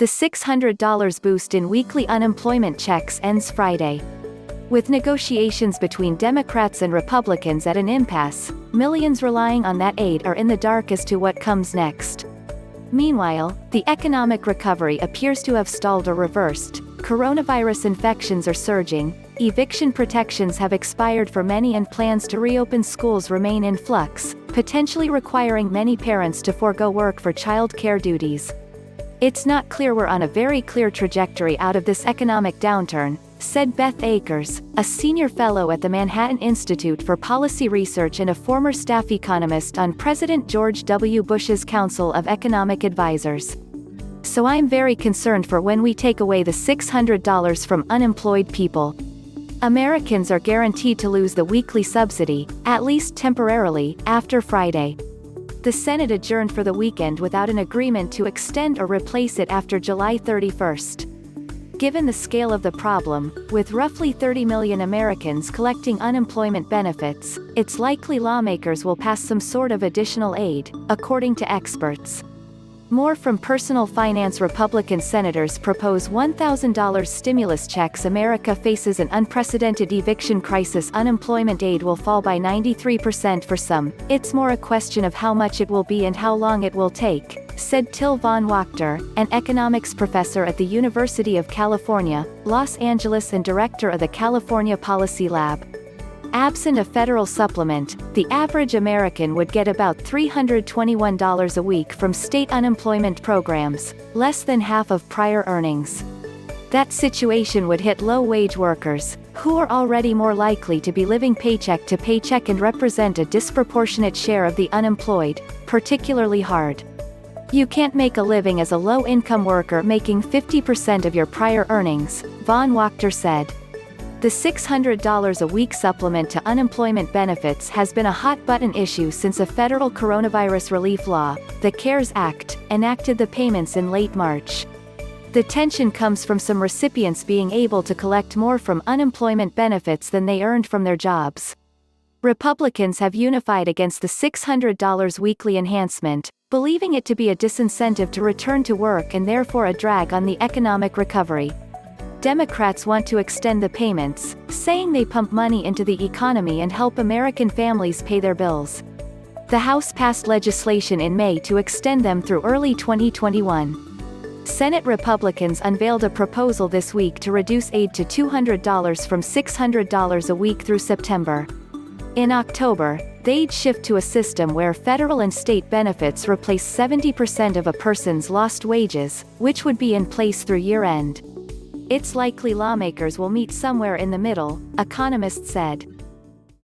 The $600 boost in weekly unemployment checks ends Friday. With negotiations between Democrats and Republicans at an impasse, millions relying on that aid are in the dark as to what comes next. Meanwhile, the economic recovery appears to have stalled or reversed. Coronavirus infections are surging, eviction protections have expired for many, and plans to reopen schools remain in flux, potentially requiring many parents to forego work for child care duties. It's not clear we're on a very clear trajectory out of this economic downturn, said Beth Akers, a senior fellow at the Manhattan Institute for Policy Research and a former staff economist on President George W. Bush's Council of Economic Advisers. So I'm very concerned for when we take away the $600 from unemployed people. Americans are guaranteed to lose the weekly subsidy, at least temporarily, after Friday. The Senate adjourned for the weekend without an agreement to extend or replace it after July 31st. Given the scale of the problem, with roughly 30 million Americans collecting unemployment benefits, it's likely lawmakers will pass some sort of additional aid, according to experts. More from Personal FinanceRepublican senators propose $1,000 stimulus checks. America faces an unprecedented eviction crisis. Unemployment aid will fall by 93% for some. It's more a question of how much it will be and how long it will take, said Till von Wachter, an economics professor at the University of California, Los Angeles and director of the California Policy Lab. Absent a federal supplement, the average American would get about $321 a week from state unemployment programs, less than half of prior earnings. That situation would hit low-wage workers, who are already more likely to be living paycheck to paycheck and represent a disproportionate share of the unemployed, particularly hard. You can't make a living as a low-income worker making 50% of your prior earnings, von Wachter said. The $600 a week supplement to unemployment benefits has been a hot-button issue since a federal coronavirus relief law, the CARES Act, enacted the payments in late March. The tension comes from some recipients being able to collect more from unemployment benefits than they earned from their jobs. Republicans have unified against the $600 weekly enhancement, believing it to be a disincentive to return to work and therefore a drag on the economic recovery. Democrats want to extend the payments, saying they pump money into the economy and help American families pay their bills. The House passed legislation in May to extend them through early 2021. Senate Republicans unveiled a proposal this week to reduce aid to $200 from $600 a week through September. In October, they'd shift to a system where federal and state benefits replace 70% of a person's lost wages, which would be in place through year-end. It's likely lawmakers will meet somewhere in the middle, economists said.